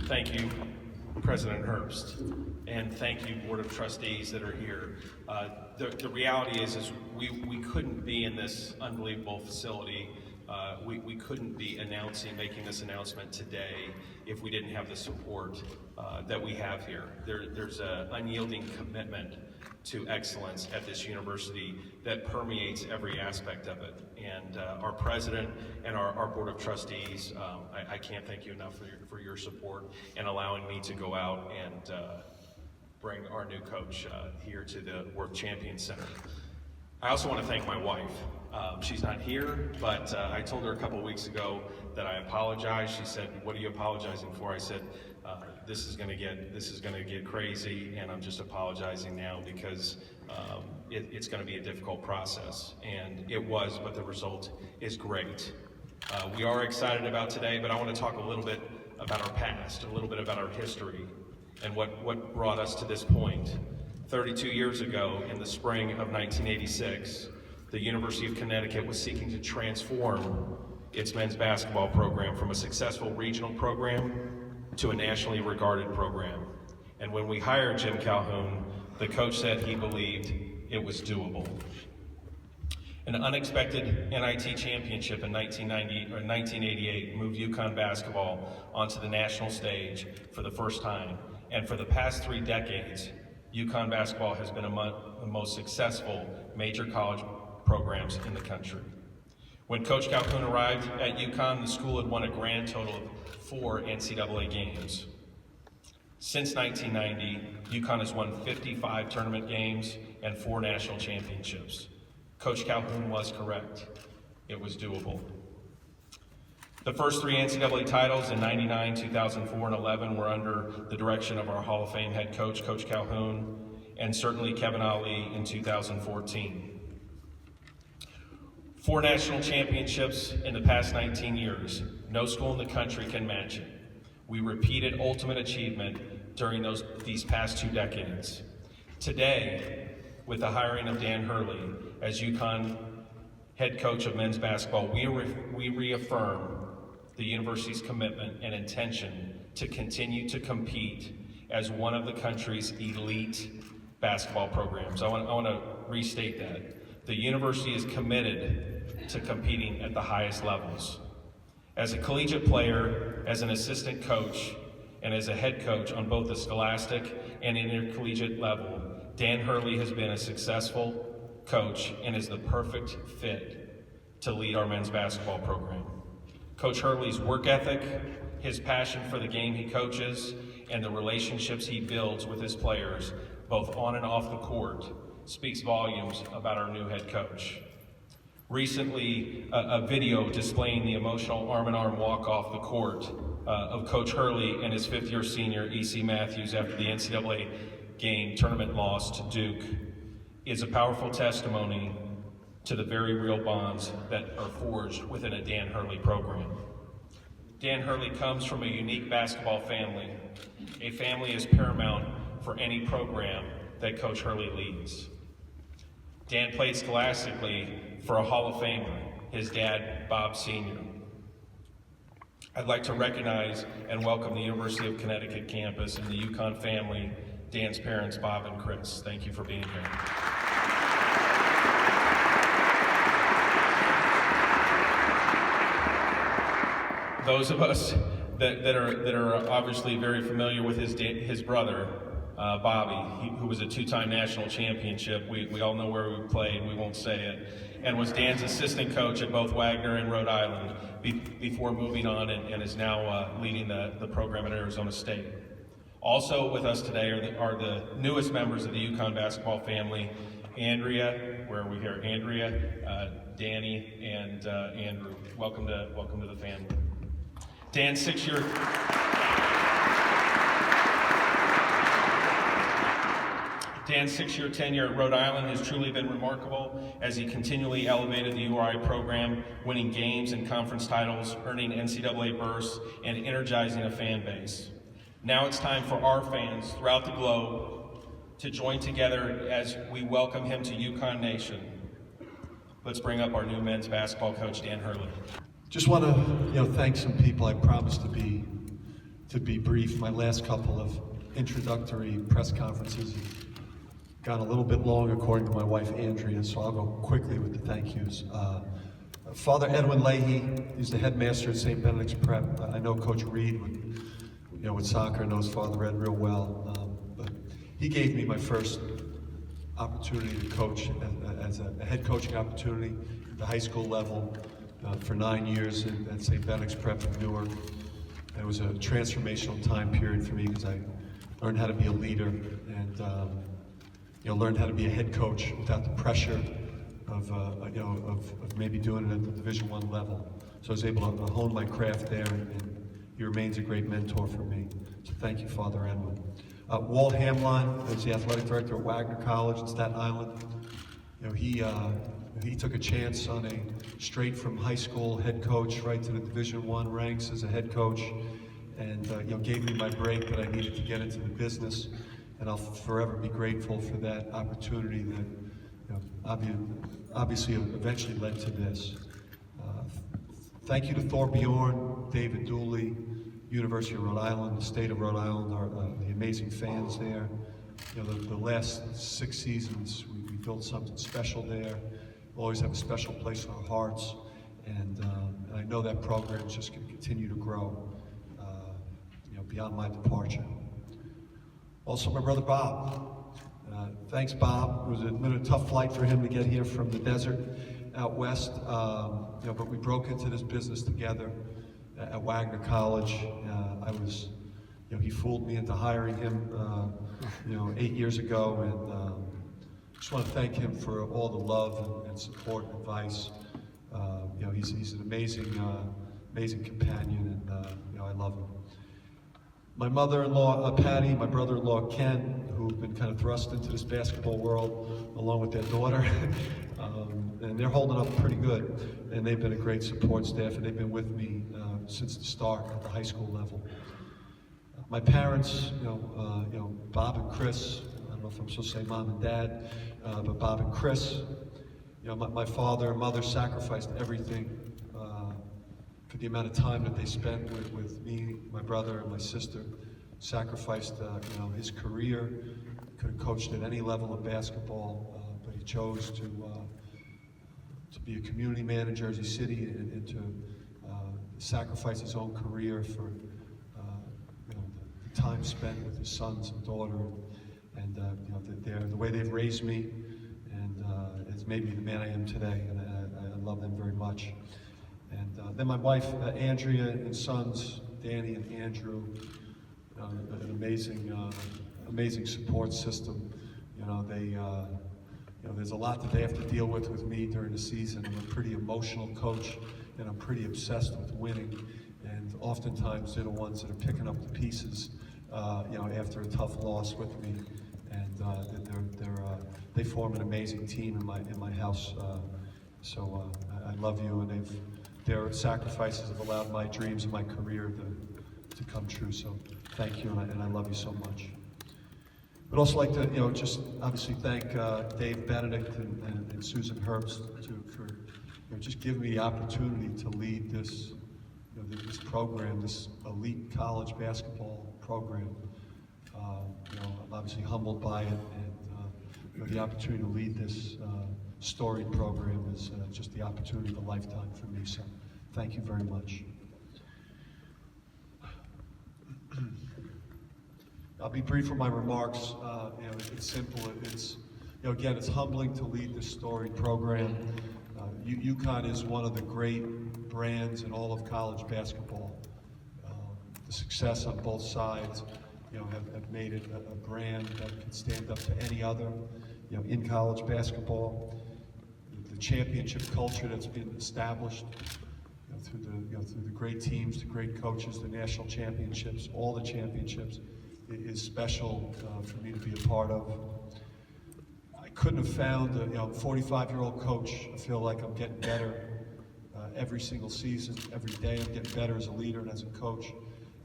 Thank you, President Herbst, and thank you, Board of Trustees that are here. The reality is we couldn't be in this unbelievable facility. We couldn't be making this announcement today if we didn't have the support that we have here. There's an unyielding commitment to excellence at this university that permeates every aspect of it. And our president and our Board of Trustees, I can't thank you enough for your support and allowing me to go out and bring our new coach here to the World Champions Center. I also want to thank my wife. She's not here, but I told her a couple weeks ago that I apologize. She said, "What are you apologizing for?" I said, this is going to get crazy, and I'm just apologizing now because it's going to be a difficult process." And it was, but the result is great. We are excited about today, but I want to talk a little bit about our past, a little bit about our history, and what brought us to this point. 32 years ago, in the spring of 1986, the University of Connecticut was seeking to transform its men's basketball program from a successful regional program to a nationally regarded program. And when we hired Jim Calhoun, the coach said he believed it was doable. An unexpected NIT championship in 1988 moved UConn basketball onto the national stage for the first time. And for the past 3 decades, UConn basketball has been among the most successful major college programs in the country. When Coach Calhoun arrived at UConn, the school had won a grand total of 4 NCAA games. Since 1990, UConn has won 55 tournament games and 4 national championships. Coach Calhoun was correct. It was doable. The first 3 NCAA titles in '99, 2004, and 11 were under the direction of our Hall of Fame head coach, Coach Calhoun, and certainly Kevin Ali in 2014. 4 national championships in the past 19 years. No school in the country can match it. We repeated ultimate achievement during these past 2 decades. Today, with the hiring of Dan Hurley as UConn head coach of men's basketball, we reaffirm the university's commitment and intention to continue to compete as one of the country's elite basketball programs. I want to restate that. The university is committed to competing at the highest levels. As a collegiate player, as an assistant coach, and as a head coach on both the scholastic and intercollegiate level, Dan Hurley has been a successful coach and is the perfect fit to lead our men's basketball program. Coach Hurley's work ethic, his passion for the game he coaches, and the relationships he builds with his players, both on and off the court, speaks volumes about our new head coach. Recently, a video displaying the emotional arm-in-arm walk off the court of Coach Hurley and his 5th-year senior, E.C. Matthews, after the NCAA game tournament loss to Duke is a powerful testimony to the very real bonds that are forged within a Dan Hurley program. Dan Hurley comes from a unique basketball family. A family is paramount for any program that Coach Hurley leads. Dan played scholastically for a Hall of Famer, his dad, Bob Sr. I'd like to recognize and welcome the University of Connecticut campus and the UConn family, Dan's parents, Bob and Chris. Thank you for being here. Those of us that are obviously very familiar with his brother, Bobby, who was a 2-time national championship. We all know where we played, we won't say it, and was Dan's assistant coach at both Wagner and Rhode Island before moving on and is now leading the program at Arizona State. Also with us today are the newest members of the UConn basketball family, Andrea, where are we here? Andrea, Danny, and Andrew. Welcome to the family. Dan's 6-year tenure at Rhode Island has truly been remarkable as he continually elevated the URI program, winning games and conference titles, earning NCAA berths, and energizing a fan base. Now it's time for our fans throughout the globe to join together as we welcome him to UConn Nation. Let's bring up our new men's basketball coach, Dan Hurley. Just want to, thank some people. I promised to to be brief, my last couple of introductory press conferences have gone a little bit long, according to my wife Andrea, so I'll go quickly with the thank yous. Father Edwin Leahy, he's the headmaster at St. Benedict's Prep. I know Coach Reed, with soccer, knows Father Ed real well. But he gave me my first opportunity to coach as a head coaching opportunity at the high school level for 9 years at St. Benedict's Prep in Newark. It was a transformational time period for me because I learned how to be a leader and learned how to be a head coach without the pressure of maybe doing it at the Division I level. So I was able to hone my craft there, and he remains a great mentor for me. So thank you, Father Edwin. Walt Hamline is the athletic director at Wagner College in Staten Island. He took a chance on a straight from high school head coach right to the Division I ranks as a head coach, and gave me my break that I needed to get into the business. And I'll forever be grateful for that opportunity that obviously eventually led to this. Thank you to Thor Bjorn, David Dooley, University of Rhode Island, the state of Rhode Island, the amazing fans there. The last 6 seasons, we built something special there. We'll always have a special place in our hearts, and I know that program is just going to continue to grow, beyond my departure. Also, my brother Bob. Thanks, Bob. It was been a tough flight for him to get here from the desert out west, but we broke into this business together at Wagner College. He fooled me into hiring him, 8 years ago, and just want to thank him for all the love and support and advice. He's an amazing companion, and I love him. My mother-in-law, Patty, my brother-in-law, Ken, who've been kind of thrust into this basketball world along with their daughter. And they're holding up pretty good. And they've been a great support staff, and they've been with me since the start at the high school level. My parents, Bob and Chris, I don't know if I'm supposed to say mom and dad, but Bob and Chris, my father and mother sacrificed everything for the amount of time that they spent with me, my brother, and my sister. Sacrificed, his career. Could have coached at any level of basketball, but he chose to be a community man in Jersey City and to sacrifice his own career for the time spent with his sons and daughter, and the way they've raised me, and it's made me the man I am today, and I love them very much. And then my wife, Andrea, and sons, Danny and Andrew, an amazing support system. There's a lot that they have to deal with me during the season. I'm a pretty emotional coach, and I'm pretty obsessed with winning. And oftentimes they're the ones that are picking up the pieces, after a tough loss with me. And they form an amazing team in my house. So I love you, and their sacrifices have allowed my dreams and my career to come true. So thank you, and I love you so much. I'd also like to, just obviously thank David Benedict and Susan Herbst for just giving me the opportunity to lead this, this program, this elite college basketball program. I'm obviously humbled by it, and the opportunity to lead this storied program is just the opportunity of a lifetime for me. So thank you very much. I'll be brief with my remarks. It's simple. It's again, it's humbling to lead this storied program. UConn is one of the great brands in all of college basketball. The success on both sides, have made it a brand that can stand up to any other, in college basketball. The championship culture that's been established, through the great teams, the great coaches, the national championships, all the championships, is special for me to be a part of. I couldn't have found a 45-year-old coach. I feel like I'm getting better every single season, every day. I'm getting better as a leader and as a coach.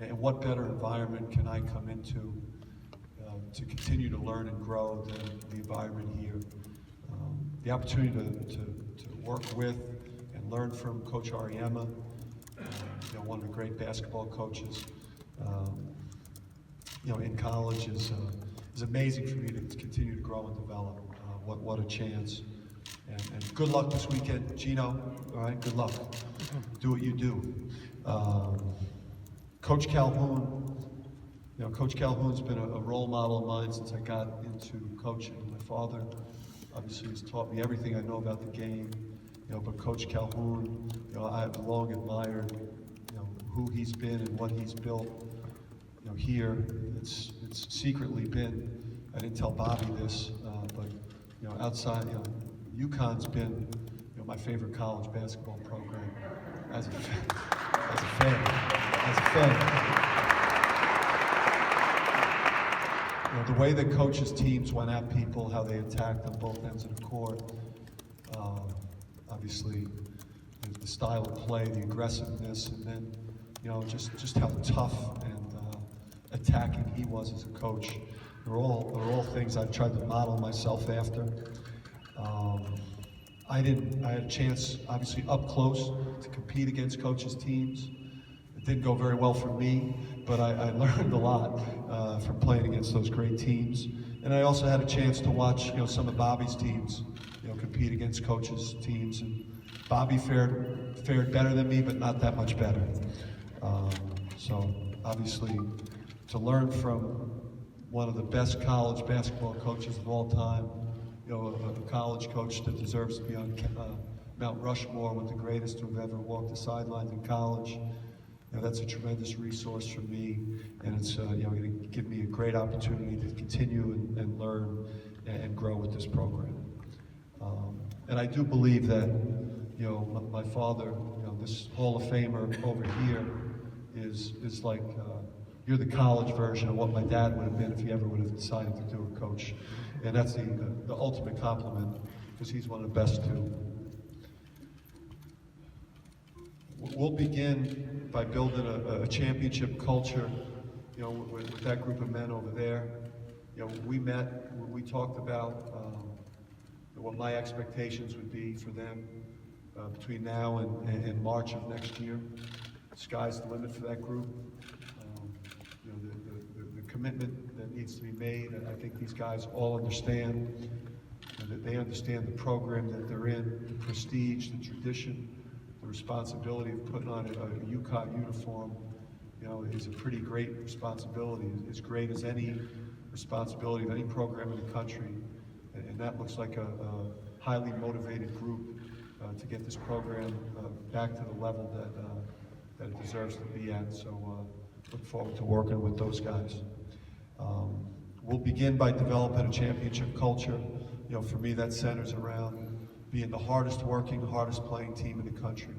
And what better environment can I come into to continue to learn and grow than the environment here? The opportunity to work with and learn from Coach Ariema, one of the great basketball coaches. in college is amazing for me to continue to grow and develop. What a chance. And good luck this weekend, Gino. All right, good luck. Do what you do. Coach Calhoun, Coach Calhoun's been a role model of mine since I got into coaching. My father obviously has taught me everything I know about the game, but Coach Calhoun, I've long admired, who he's been and what he's built. Here, it's secretly been, I didn't tell Bobby this, but outside, UConn's been, my favorite college basketball program as a fan. The way that coaches' teams went at people, how they attacked on both ends of the court, obviously the style of play, the aggressiveness, and then just how tough and attacking he was as a coach. They're all things I've tried to model myself after. I had a chance, obviously up close, to compete against coaches' teams. It didn't go very well for me, but I learned a lot from playing against those great teams. And I also had a chance to watch, some of Bobby's teams, compete against coaches' teams. And Bobby fared better than me, but not that much better. So obviously, to learn from one of the best college basketball coaches of all time, a college coach that deserves to be on Mount Rushmore with the greatest who have ever walked the sidelines in college. That's a tremendous resource for me, and it's going to give me a great opportunity to continue and learn and grow with this program. And I do believe that my father, this Hall of Famer over here, is like you're the college version of what my dad would have been if he ever would have decided to do a coach, and that's the ultimate compliment because he's one of the best too. We'll begin by building a championship culture, with that group of men over there. We met, we talked about what my expectations would be for them between now and March of next year. The sky's the limit for that group. The commitment that needs to be made, and I think these guys all understand, that they understand the program that they're in, the prestige, the tradition, the responsibility of putting on a UConn uniform, is a pretty great responsibility, as great as any responsibility of any program in the country. And that looks like a highly motivated group to get this program back to the level that it deserves to be at. So look forward to working with those guys. We'll begin by developing a championship culture. For me, that centers around being the hardest working, hardest playing team in the country.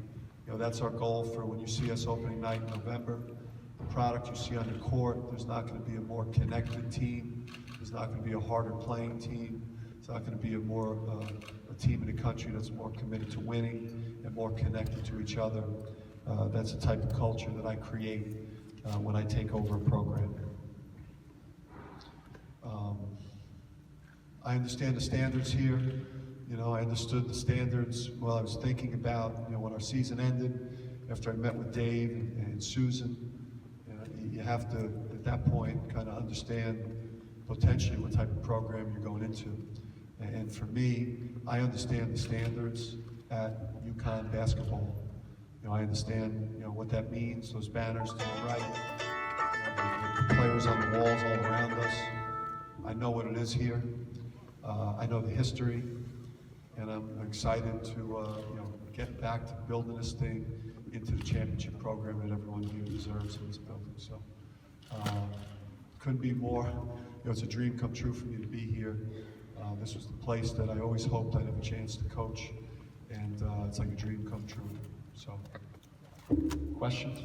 That's our goal for when you see us opening night in November. The product you see on the court, there's not going to be a more connected team. There's not going to be a harder playing team. It's not going to be a team in the country that's more committed to winning and more connected to each other. That's the type of culture that I create when I take over a program. I understand the standards here. I understood the standards while I was thinking about, when our season ended, after I met with Dave and Susan. You have to, at that point, kind of understand potentially what type of program you're going into. And for me, I understand the standards at UConn basketball. I understand, what that means, those banners to the right, the players on the walls all around us. I know what it is here. I know the history, and I'm excited to get back to building this thing into the championship program that everyone here deserves in this building. So couldn't be more. It's a dream come true for me to be here. This was the place that I always hoped I'd have a chance to coach, and it's like a dream come true. So, questions?